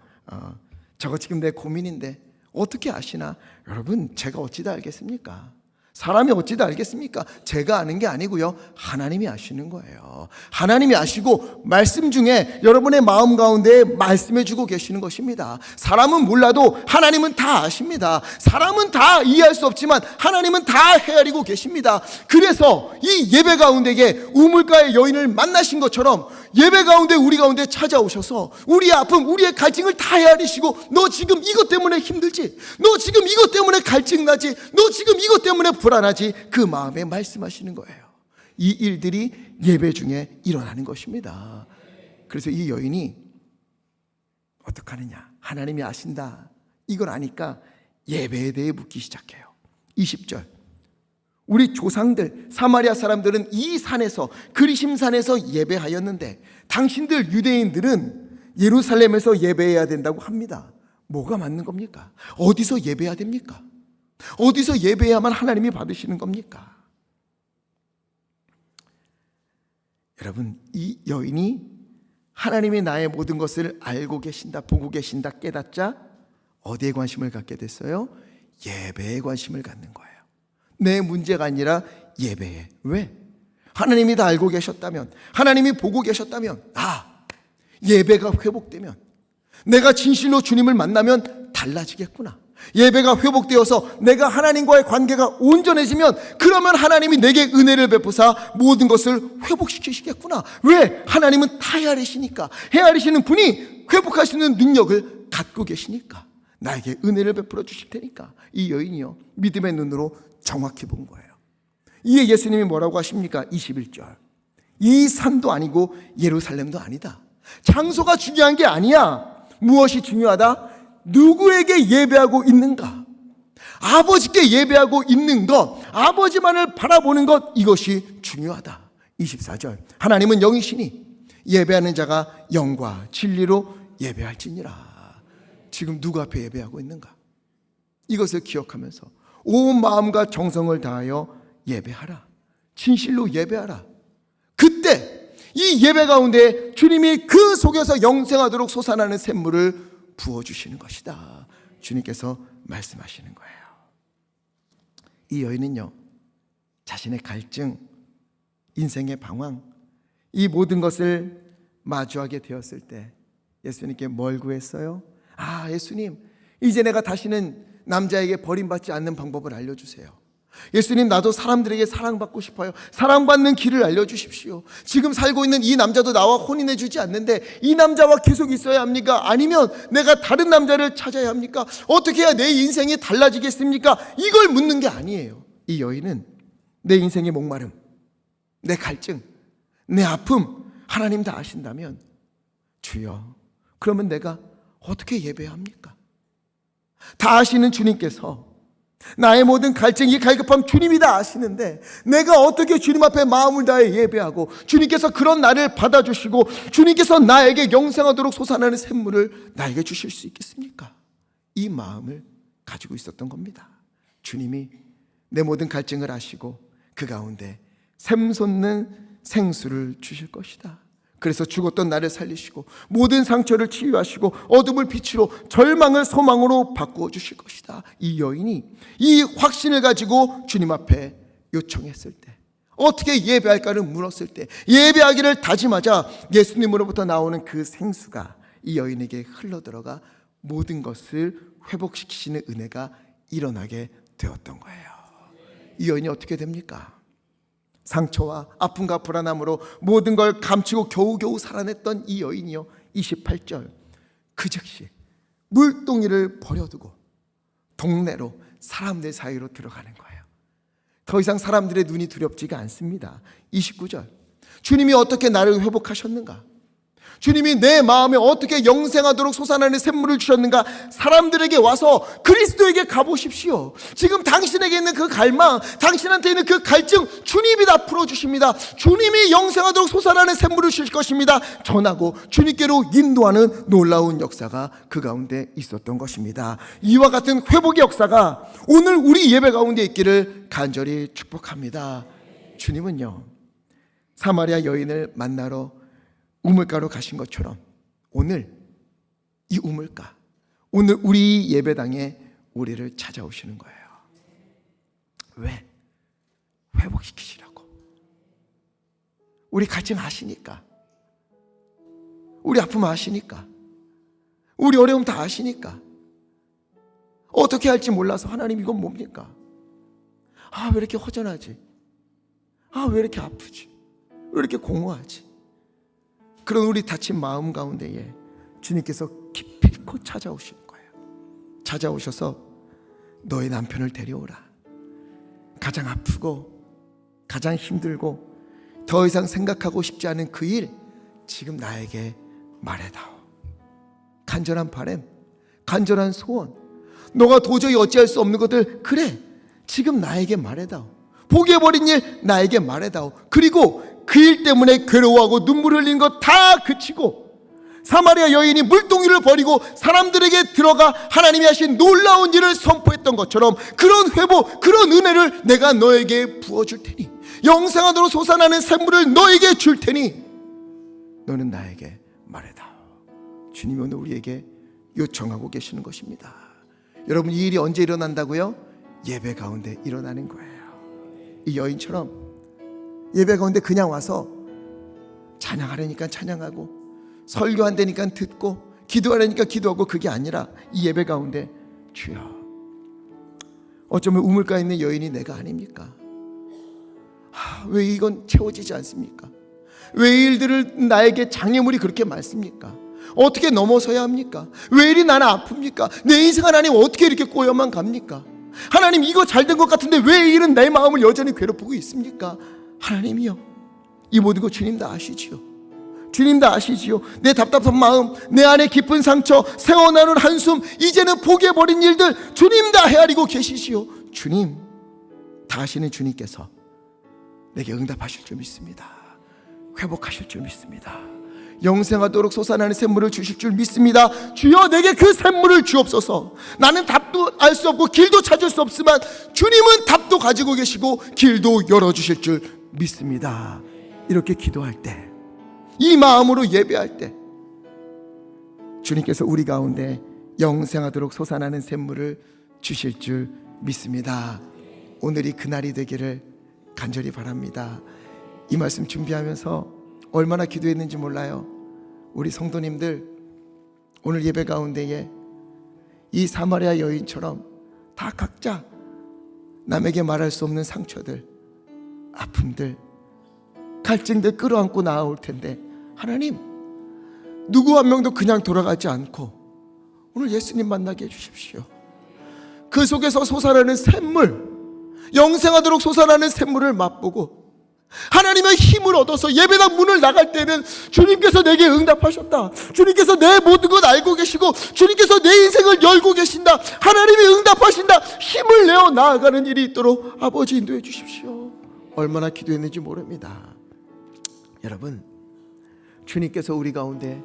저거 지금 내 고민인데 어떻게 아시나? 여러분, 제가 어찌 다 알겠습니까? 사람이 어찌 다 알겠습니까? 제가 아는 게 아니고요, 하나님이 아시는 거예요. 하나님이 아시고 말씀 중에 여러분의 마음 가운데 말씀해 주고 계시는 것입니다. 사람은 몰라도 하나님은 다 아십니다. 사람은 다 이해할 수 없지만 하나님은 다 헤아리고 계십니다. 그래서 이 예배 가운데에 우물가의 여인을 만나신 것처럼 예배 가운데 우리 가운데 찾아오셔서 우리의 아픔, 우리의 갈증을 다 헤아리시고, 너 지금 이것 때문에 힘들지? 너 지금 이것 때문에 갈증나지? 너 지금 이것 때문에 불안하지? 그 마음에 말씀하시는 거예요. 이 일들이 예배 중에 일어나는 것입니다. 그래서 이 여인이 어떡하느냐? 하나님이 아신다. 이걸 아니까 예배에 대해 묻기 시작해요. 20절. 우리 조상들 사마리아 사람들은 이 산에서, 그리심산에서 예배하였는데 당신들 유대인들은 예루살렘에서 예배해야 된다고 합니다. 뭐가 맞는 겁니까? 어디서 예배해야 됩니까? 어디서 예배해야만 하나님이 받으시는 겁니까? 여러분, 이 여인이 하나님이 나의 모든 것을 알고 계신다, 보고 계신다 깨닫자 어디에 관심을 갖게 됐어요? 예배에 관심을 갖는 거예요. 내 문제가 아니라 예배에. 왜? 하나님이 다 알고 계셨다면, 하나님이 보고 계셨다면, 예배가 회복되면, 내가 진실로 주님을 만나면 달라지겠구나. 예배가 회복되어서 내가 하나님과의 관계가 온전해지면, 그러면 하나님이 내게 은혜를 베푸사 모든 것을 회복시키시겠구나. 왜? 하나님은 다 헤아리시니까. 헤아리시는 분이 회복하시는 능력을 갖고 계시니까, 나에게 은혜를 베풀어 주실 테니까. 이 여인이요, 믿음의 눈으로 정확히 본 거예요. 이에 예수님이 뭐라고 하십니까? 21절. 이 산도 아니고 예루살렘도 아니다. 장소가 중요한 게 아니야. 무엇이 중요하다? 누구에게 예배하고 있는가? 아버지께 예배하고 있는 것, 아버지만을 바라보는 것, 이것이 중요하다. 24절. 하나님은 영이시니 예배하는 자가 영과 진리로 예배할지니라. 지금 누구 앞에 예배하고 있는가? 이것을 기억하면서 온 마음과 정성을 다하여 예배하라. 진실로 예배하라. 그때 이 예배 가운데 주님이 그 속에서 영생하도록 솟아나는 샘물을 부어주시는 것이다. 주님께서 말씀하시는 거예요. 이 여인은요, 자신의 갈증, 인생의 방황, 이 모든 것을 마주하게 되었을 때 예수님께 뭘 구했어요? 예수님, 이제 내가 다시는 남자에게 버림받지 않는 방법을 알려주세요. 예수님, 나도 사람들에게 사랑받고 싶어요. 사랑받는 길을 알려주십시오. 지금 살고 있는 이 남자도 나와 혼인해주지 않는데 이 남자와 계속 있어야 합니까? 아니면 내가 다른 남자를 찾아야 합니까? 어떻게 해야 내 인생이 달라지겠습니까? 이걸 묻는 게 아니에요. 이 여인은 내 인생의 목마름, 내 갈증, 내 아픔 하나님 다 아신다면, 주여, 그러면 내가 어떻게 예배해야 합니까? 다 아시는 주님께서 나의 모든 갈증이 갈급함 주님이 다 아시는데 내가 어떻게 주님 앞에 마음을 다해 예배하고 주님께서 그런 나를 받아주시고 주님께서 나에게 영생하도록 솟아나는 샘물을 나에게 주실 수 있겠습니까? 이 마음을 가지고 있었던 겁니다. 주님이 내 모든 갈증을 아시고 그 가운데 샘솟는 생수를 주실 것이다. 그래서 죽었던 나를 살리시고 모든 상처를 치유하시고 어둠을 빛으로 절망을 소망으로 바꾸어 주실 것이다. 이 여인이 이 확신을 가지고 주님 앞에 요청했을 때, 어떻게 예배할까를 물었을 때, 예배하기를 다짐하자 예수님으로부터 나오는 그 생수가 이 여인에게 흘러들어가 모든 것을 회복시키시는 은혜가 일어나게 되었던 거예요. 이 여인이 어떻게 됩니까? 상처와 아픔과 불안함으로 모든 걸 감추고 겨우겨우 살아냈던 이 여인이요, 28절. 그 즉시 물동이를 버려두고 동네로, 사람들 사이로 들어가는 거예요. 더 이상 사람들의 눈이 두렵지가 않습니다. 29절. 주님이 어떻게 나를 회복하셨는가? 주님이 내 마음에 어떻게 영생하도록 솟아나는 샘물을 주셨는가? 사람들에게 와서 그리스도에게 가보십시오. 지금 당신에게 있는 그 갈망, 당신한테 있는 그 갈증 주님이 다 풀어주십니다. 주님이 영생하도록 솟아나는 샘물을 주실 것입니다. 전하고 주님께로 인도하는 놀라운 역사가 그 가운데 있었던 것입니다. 이와 같은 회복의 역사가 오늘 우리 예배 가운데 있기를 간절히 축복합니다. 주님은요, 사마리아 여인을 만나러 우물가로 가신 것처럼 오늘 이 우물가, 오늘 우리 예배당에 우리를 찾아오시는 거예요. 왜? 회복시키시라고. 우리 갈증 아시니까, 우리 아픔 아시니까, 우리 어려움 다 아시니까, 어떻게 할지 몰라서 하나님 이건 뭡니까? 왜 이렇게 허전하지? 왜 이렇게 아프지? 왜 이렇게 공허하지? 그런 우리 다친 마음 가운데에 주님께서 기필코 찾아오시는 거예요. 찾아오셔서 너의 남편을 데려오라. 가장 아프고 가장 힘들고 더 이상 생각하고 싶지 않은 그 일 지금 나에게 말해다오. 간절한 바람, 간절한 소원, 너가 도저히 어찌할 수 없는 것들, 그래 지금 나에게 말해다오. 포기해버린 일 나에게 말해다오. 그리고 그 일 때문에 괴로워하고 눈물 흘린 것 다 그치고 사마리아 여인이 물동이를 버리고 사람들에게 들어가 하나님이 하신 놀라운 일을 선포했던 것처럼 그런 회복, 그런 은혜를 내가 너에게 부어줄 테니, 영생하도록 솟아나는 샘물을 너에게 줄 테니 너는 나에게 말해다오. 주님이 오늘 우리에게 요청하고 계시는 것입니다. 여러분, 이 일이 언제 일어난다고요? 예배 가운데 일어나는 거예요. 이 여인처럼 예배 가운데 그냥 와서 찬양하려니까 찬양하고, 설교한다니까 듣고, 기도하려니까 기도하고, 그게 아니라 이 예배 가운데 주여, 어쩌면 우물가에 있는 여인이 내가 아닙니까? 왜 이건 채워지지 않습니까? 왜 이 일들을 나에게 장애물이 그렇게 많습니까? 어떻게 넘어서야 합니까? 왜 이리 나는 아픕니까? 내 인생 하나님 어떻게 이렇게 꼬여만 갑니까? 하나님 이거 잘 된 것 같은데 왜 이 일은 내 마음을 여전히 괴롭히고 있습니까? 하나님이요, 이 모든 거 주님 다 아시지요. 주님 다 아시지요. 내 답답한 마음, 내 안에 깊은 상처, 새어나는 한숨, 이제는 포기해버린 일들 주님 다 헤아리고 계시지요. 주님 다 아시는 주님께서 내게 응답하실 줄 믿습니다. 회복하실 줄 믿습니다. 영생하도록 솟아나는 샘물을 주실 줄 믿습니다. 주여 내게 그 샘물을 주옵소서. 나는 답도 알 수 없고 길도 찾을 수 없지만 주님은 답도 가지고 계시고 길도 열어주실 줄 믿습니다. 이렇게 기도할 때, 이 마음으로 예배할 때 주님께서 우리 가운데 영생하도록 솟아나는 샘물을 주실 줄 믿습니다. 오늘이 그날이 되기를 간절히 바랍니다. 이 말씀 준비하면서 얼마나 기도했는지 몰라요. 우리 성도님들 오늘 예배 가운데에 이 사마리아 여인처럼 다 각자 남에게 말할 수 없는 상처들, 아픔들, 갈증들 끌어안고 나아올 텐데, 하나님 누구 한 명도 그냥 돌아가지 않고 오늘 예수님 만나게 해주십시오. 그 속에서 솟아나는 샘물, 영생하도록 솟아나는 샘물을 맛보고 하나님의 힘을 얻어서 예배당 문을 나갈 때는 주님께서 내게 응답하셨다, 주님께서 내 모든 것 알고 계시고 주님께서 내 인생을 열고 계신다, 하나님이 응답하신다, 힘을 내어 나아가는 일이 있도록 아버지 인도해 주십시오. 얼마나 기도했는지 모릅니다. 여러분, 주님께서 우리 가운데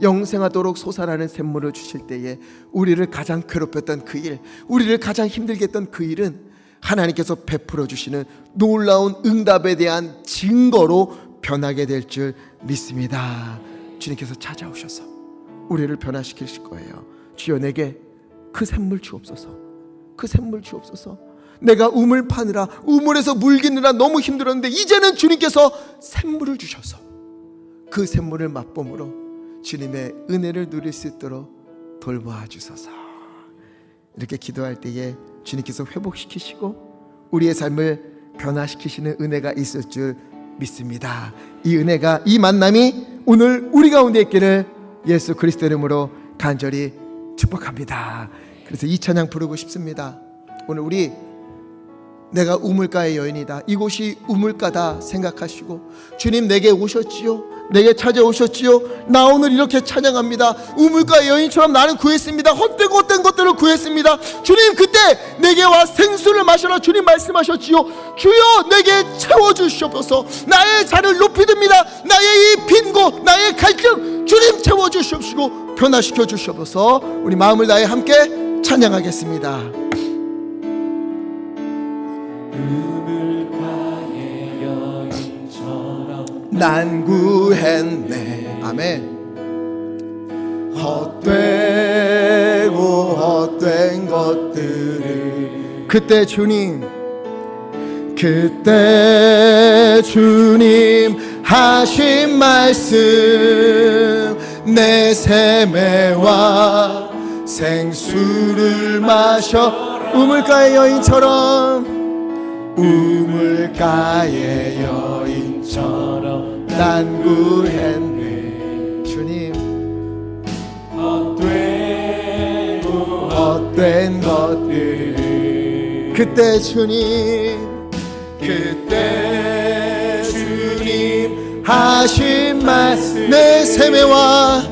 영생하도록 솟아나는 샘물을 주실 때에 우리를 가장 괴롭혔던 그 일, 우리를 가장 힘들게 했던 그 일은 하나님께서 베풀어 주시는 놀라운 응답에 대한 증거로 변하게 될 줄 믿습니다. 주님께서 찾아오셔서 우리를 변화시키실 거예요. 주여 내게 그 샘물 주옵소서. 그 샘물 주옵소서. 내가 우물 파느라, 우물에서 물기느라 너무 힘들었는데 이제는 주님께서 샘물을 주셔서 그 샘물을 맛봄으로 주님의 은혜를 누릴 수 있도록 돌보아 주소서. 이렇게 기도할 때에 주님께서 회복시키시고 우리의 삶을 변화시키시는 은혜가 있을 줄 믿습니다. 이 은혜가, 이 만남이 오늘 우리 가운데 있기를 예수 그리스도 이름으로 간절히 축복합니다. 그래서 이 찬양 부르고 싶습니다. 오늘 우리 내가 우물가의 여인이다, 이곳이 우물가다 생각하시고 주님 내게 오셨지요, 내게 찾아오셨지요. 나 오늘 이렇게 찬양합니다. 우물가의 여인처럼 나는 구했습니다. 헛된 것들을 구했습니다. 주님, 그때 내게 와 생수를 마셔라. 주님 말씀하셨지요. 주여, 내게 채워주시옵소서. 나의 잔을 높이 듭니다. 나의 이 빈곳, 나의 갈증 주님 채워주시옵시고 변화시켜 주시옵소서. 우리 마음을 다해 함께 찬양하겠습니다. 우물가의 여인처럼 난 구했네. 아멘. 헛된 것들을 그때 주님 하신 말씀 내 샘에와 생수를 마셔 우물가의 여인처럼 난 구했네. 주님, 헛된 것들 그때 주님 하신 말씀 내 샘에와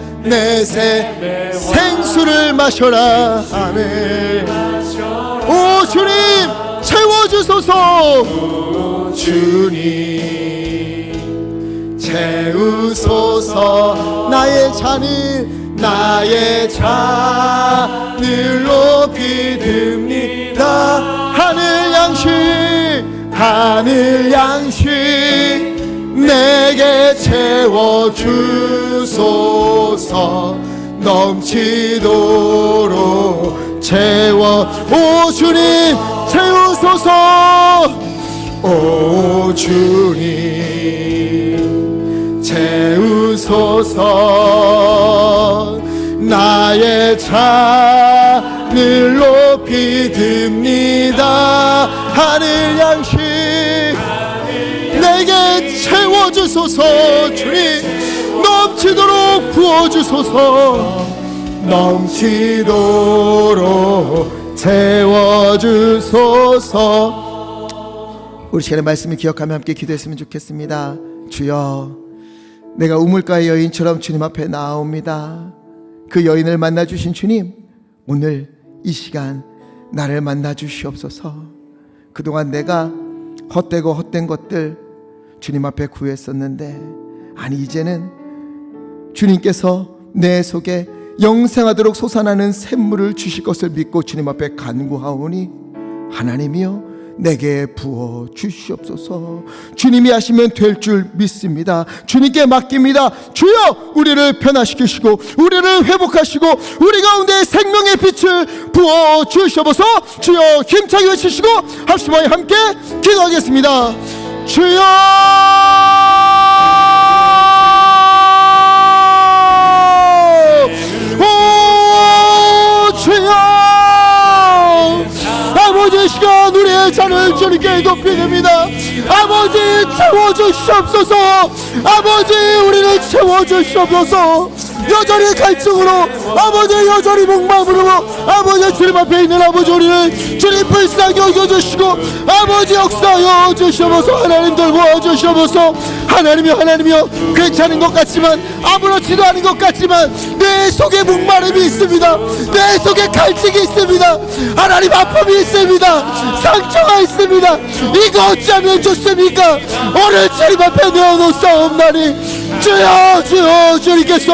생수를 마셔라. 아멘. 오 주님, 채워주소서. 주님 채우소서. 나의 잔을 높이 듭니다. 하늘 양식 내게 채워주소서. 넘치도록 오 주님 채우소서. 오 주님 채우소서. 나의 잔을 높이 듭니다. 하늘 양식 내게 채워주소서. 주님 넘치도록 부어주소서. 넘치도록 채워주소서. 우리 시간의 말씀을 기억하며 함께 기도했으면 좋겠습니다. 주여, 내가 우물가의 여인처럼 주님 앞에 나옵니다. 그 여인을 만나주신 주님, 오늘 이 시간 나를 만나주시옵소서. 그동안 내가 헛된 것들 주님 앞에 구했었는데, 아니 이제는 주님께서 내 속에 영생하도록 솟아나는 샘물을 주실 것을 믿고 주님 앞에 간구하오니 하나님이여 내게 부어 주시옵소서. 주님이 하시면 될 줄 믿습니다. 주님께 맡깁니다. 주여, 우리를 변화시키시고 우리를 회복하시고 우리 가운데 생명의 빛을 부어 주시옵소서. 주여, 힘차게 외치시고 합심하여 함께 기도하겠습니다. 주여, 아버지, 시간 우리의 잔을 주님께 높이 듭니다. 아버지, 채워주시옵소서. 아버지, 우리를 채워주시옵소서. 여전히 갈증으로, 아버지 여전히 목마름으로, 아버지 주님 앞에 있는 아버지 우리를 주님 불쌍히 여겨주시고 아버지 역사하여 주시옵소서. 하나님 돌보아주시옵소서. 하나님이여 괜찮은 것 같지만, 아무렇지도 않은 것 같지만 내 속에 목마름이 있습니다. 내 속에 갈증이 있습니다. 하나님, 아픔이 있습니다. 상처가 있습니다. 이거 어찌하면 좋습니까? 오늘 주님 앞에 내어놓사옵나니 주여, 주님께서,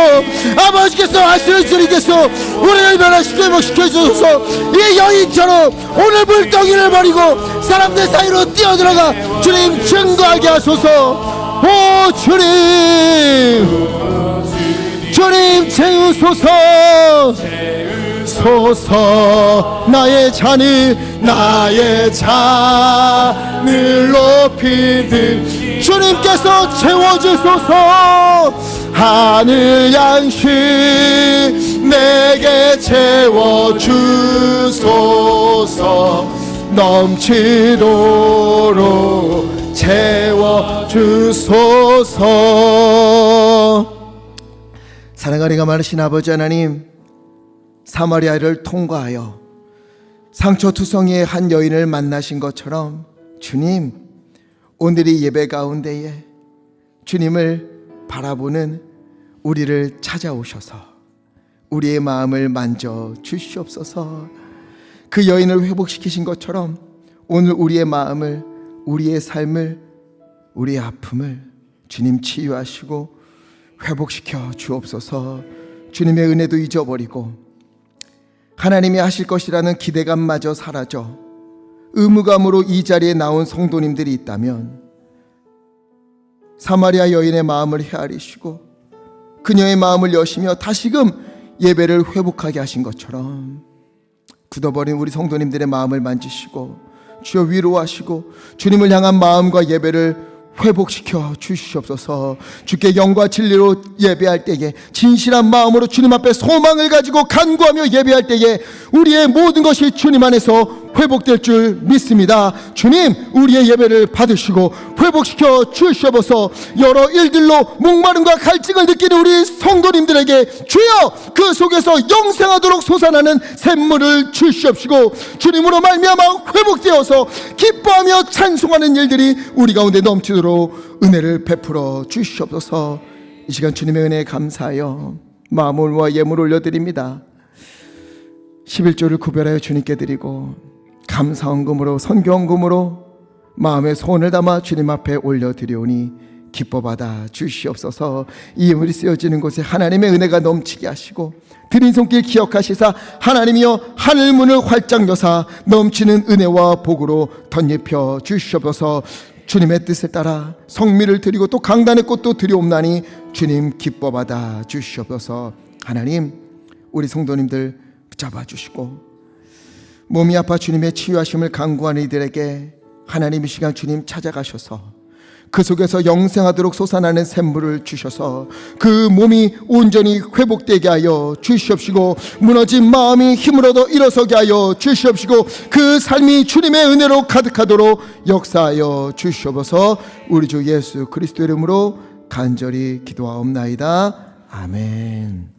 아버지께서 하시는 주님께서 우리를 변화시켜 회복시켜 주소서. 이 여인처럼 오늘 물덩이를 버리고 사람들 사이로 뛰어들어가 주님 증거하게 하소서. 오 주님 채우소서. 나의 잔을 높이 든 주님께서 채워주소서. 하늘 양식 내게 채워주소서. 넘치도록 채워주소서. 사랑하리가 많으신 아버지 하나님, 사마리아를 통과하여 상처투성이의 한 여인을 만나신 것처럼 주님, 오늘 이 예배 가운데에 주님을 바라보는 우리를 찾아오셔서 우리의 마음을 만져 주시옵소서. 그 여인을 회복시키신 것처럼 오늘 우리의 마음을, 우리의 삶을, 우리의 아픔을 주님 치유하시고 회복시켜 주옵소서. 주님의 은혜도 잊어버리고 하나님이 하실 것이라는 기대감마저 사라져 의무감으로 이 자리에 나온 성도님들이 있다면 사마리아 여인의 마음을 헤아리시고 그녀의 마음을 여시며 다시금 예배를 회복하게 하신 것처럼 굳어버린 우리 성도님들의 마음을 만지시고 주여 위로하시고 주님을 향한 마음과 예배를 회복시켜 주시옵소서. 주께 영과 진리로 예배할 때에 진실한 마음으로 주님 앞에 소망을 가지고 간구하며 예배할 때에 우리의 모든 것이 주님 안에서 회복될 줄 믿습니다. 주님, 우리의 예배를 받으시고 회복시켜 주시옵소서. 여러 일들로 목마름과 갈증을 느끼는 우리 성도님들에게 주여 그 속에서 영생하도록 솟아나는 샘물을 주시옵시고 주님으로 말미암아 회복되어서 기뻐하며 찬송하는 일들이 우리 가운데 넘치도록 은혜를 베풀어 주시옵소서. 이 시간 주님의 은혜에 감사하여 마물과 예물 올려드립니다. 11조를 구별하여 주님께 드리고 감사헌금으로 선교헌금으로 마음의 소원을 담아 주님 앞에 올려드리오니 기뻐 받아 주시옵소서. 이 예물이 쓰여지는 곳에 하나님의 은혜가 넘치게 하시고 드린 손길 기억하시사 하나님이여 하늘문을 활짝 여사 넘치는 은혜와 복으로 덧입혀 주시옵소서. 주님의 뜻을 따라 성미를 드리고 또 강단의 꽃도 드리옵나니 주님 기뻐 받아 주시옵소서. 하나님, 우리 성도님들 붙잡아 주시고 몸이 아파 주님의 치유하심을 간구하는 이들에게 하나님 이 시간 주님 찾아가셔서 그 속에서 영생하도록 솟아나는 샘물을 주셔서 그 몸이 온전히 회복되게 하여 주시옵시고 무너진 마음이 힘을 얻어 일어서게 하여 주시옵시고 그 삶이 주님의 은혜로 가득하도록 역사하여 주시옵소서. 우리 주 예수 그리스도 이름으로 간절히 기도하옵나이다. 아멘.